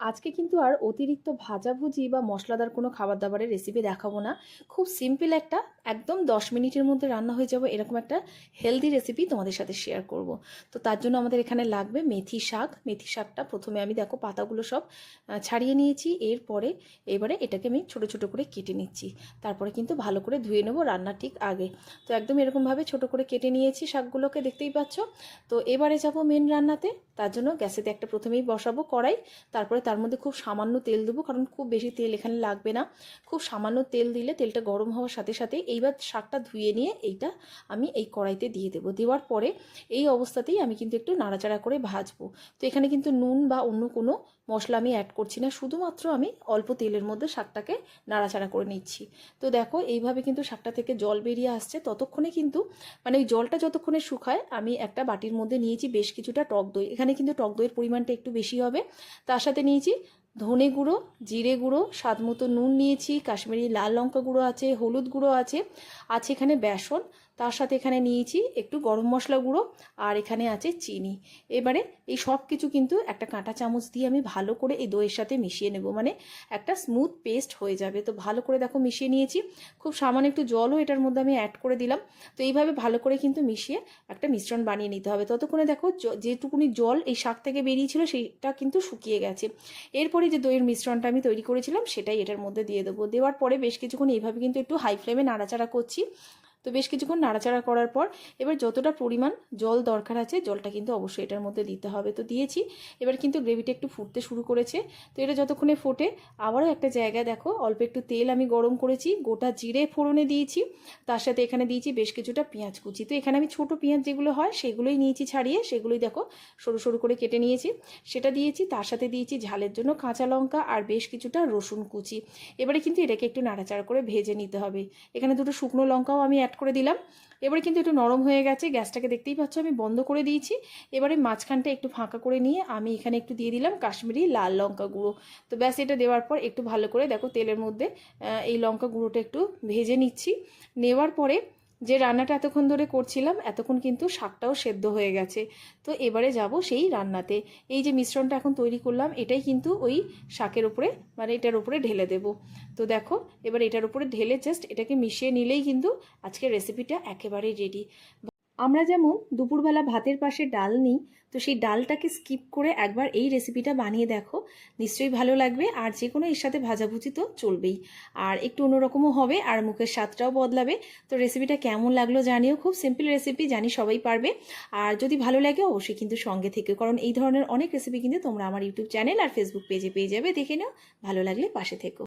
আজকে কিন্তু আর অতিরিক্ত ভাজাভুজি বা মশলাদার কোনো খাবার দাবারের রেসিপি দেখাবো না। খুব সিম্পল একটা, একদম 10 মিনিটের মধ্যে রান্না হয়ে যাবে এরকম একটা হেলদি রেসিপি তোমাদের সাথে শেয়ার করব। তো তার জন্য আমাদের এখানে লাগবে মেথি শাক। মেথি শাকটা প্রথমে আমি দেখো পাতাগুলো সব ছাড়িয়ে নিয়েছি। এবারে এটাকে আমি ছোট ছোট করে কেটে নিচ্ছি। তারপরে কিন্তু ভালো করে ধুয়ে নেবো রান্নার ঠিক আগে। তো একদম এরকমভাবে ছোট করে কেটে নিয়েছি শাকগুলোকে, দেখতেই পাচ্ছ। তো এবারে যাব মেন রান্নাতে। তার জন্য গ্যাসেতে একটা প্রথমেই বসাবো কড়াই। তারপরে তার মধ্যে খুব সামান্য তেল দেবো, কারণ খুব বেশি তেল এখানে লাগবে না। খুব সামান্য তেল দিলে তেলটা গরম হওয়ার সাথে সাথে এইবার শাকটা ধুয়ে নিয়ে এইটা আমি এই কড়াইতে দিয়ে দেবো। দেওয়ার পরে এই অবস্থাতেই আমি কিন্তু একটু নাড়াচাড়া করে ভাজবো। তো এখানে কিন্তু নুন বা অন্য কোনো মশলা আমি অ্যাড করছি না, শুধুমাত্র আমি অল্প তেলের মধ্যে শাকটাকে নাড়াচাড়া করে নিচ্ছি। তো দেখো এইভাবে কিন্তু শাকটা থেকে জল বেরিয়ে আসছে। ততক্ষণে কিন্তু মানে ওই জলটা যতক্ষণে শুকায় আমি একটা বাটির মধ্যে নিয়েছি বেশ কিছুটা টক দই। এখানে কিন্তু টক দইয়ের পরিমাণটা একটু বেশি হবে। তার সাথে নিয়েছি ধনে গুঁড়ো, জিরে গুঁড়ো, স্বাদ মতো নুন নিয়েছি, কাশ্মীরি লাল লঙ্কা গুঁড়ো আছে, হলুদ গুঁড়ো আছে এখানে বেসন। তার সাথে এখানে নিয়েছি একটু গরম মশলা গুঁড়ো, আর এখানে আছে চিনি। এবারে এই সব কিছু কিন্তু একটা কাঁটা চামচ দিয়ে আমি ভালো করে এই দইয়ের সাথে মিশিয়ে নেব, মানে একটা স্মুথ পেস্ট হয়ে যাবে। তো ভালো করে দেখো মিশিয়ে নিয়েছি। খুব সামান্য একটু জলও এটার মধ্যে আমি অ্যাড করে দিলাম। তো এইভাবে ভালো করে কিন্তু মিশিয়ে একটা মিশ্রণ বানিয়ে নিতে হবে। ততক্ষণে দেখো যেটুকুনি জল এই শাক থেকে বেরিয়েছিল সেটা কিন্তু শুকিয়ে গেছে। এরপরে যে দইয়ের মিশ্রণটা আমি তৈরি করেছিলাম সেটাই এটার মধ্যে দিয়ে দেবো। দেওয়ার পরে বেশ কিছুক্ষণ এইভাবে কিন্তু একটু হাই ফ্লেমে নাড়াচাড়া করছি। তো বেশ কিছুক্ষণ নাড়াচাড়া করার পর এবার যতটা পরিমাণ জল দরকার আছে জলটা কিন্তু অবশ্যই এটার মধ্যে দিতে হবে। তো দিয়েছি। এবার কিন্তু গ্রেভিটা একটু ফুটতে শুরু করেছে। তো এটা যতক্ষণে ফোটে আবারও একটা জায়গায় দেখো অল্প একটু তেল আমি গরম করেছি, গোটা জিরে ফোড়নে দিয়েছি। তার সাথে এখানে দিয়েছি বেশ কিছুটা পেঁয়াজ কুচি। তো এখানে আমি ছোট পেঁয়াজ যেগুলো হয় সেগুলোই নিয়েছি ছাড়িয়ে, সেগুলোই দেখো সরু সরু করে কেটে নিয়েছি, সেটা দিয়েছি। তার সাথে দিয়েছি ঝালের জন্য কাঁচা লঙ্কা আর বেশ কিছুটা রসুন কুচি। এবারে কিন্তু এটাকে একটু নাড়াচাড়া করে ভেজে নিতে হবে। এখানে দুটো শুকনো লঙ্কাও আমি অ্যাড করে দিলাম। এবারে কিন্তু একটু নরম হয়ে গেছে, গ্যাসটাকে দেখতেই পাচ্ছ আমি বন্ধ করে দিয়েছি। এবারে মাঝখানটা একটু ফাঁকা করে নিয়ে আমি এখানে একটু দিয়ে দিলাম কাশ্মীরি লাল লঙ্কা গুঁড়ো। তো ব্যাস এটা দেওয়ার পর একটু ভালো করে দেখো তেলের মধ্যে এই লঙ্কা গুঁড়োটা একটু ভেজে নিচ্ছি। নেওয়ার পরে যে রান্নাটা এতক্ষণ ধরে করছিলাম এতক্ষণ কিন্তু শাকটাও সেদ্ধ হয়ে গেছে। তো এবারে যাব সেই রান্নাতে। এই যে মিশ্রণটা এখন তৈরি করলাম এটাই কিন্তু ওই শাকের উপরে, মানে এটার উপরে ঢেলে দেব। তো দেখো এবার এটার উপরে ঢেলে জাস্ট এটাকে মিশিয়ে নিলেই কিন্তু আজকের রেসিপিটা একেবারেই রেডি। আমরা যেমন দুপুরবেলা ভাতের পাশে ডাল নিই, তো সেই ডালটাকে স্কিপ করে একবার এই রেসিপিটা বানিয়ে দেখো, নিশ্চয়ই ভালো লাগবে। আর যে কোনো এর সাথে ভাজাভুজি তো চলবেই, আর একটু অন্যরকমও হবে আর মুখের স্বাদটাও বদলাবে। তো রেসিপিটা কেমন লাগলো জানিও। খুব সিম্পল রেসিপি, জানি সবাই পারবে। আর যদি ভালো লাগে অবশ্যই কিন্তু সঙ্গে থেকে, কারণ এই ধরনের অনেক রেসিপি কিন্তু তোমরা আমার ইউটিউব চ্যানেল আর ফেসবুক পেজে পেয়ে যাবে, দেখে নাও। ভালো লাগলে পাশে থেকো।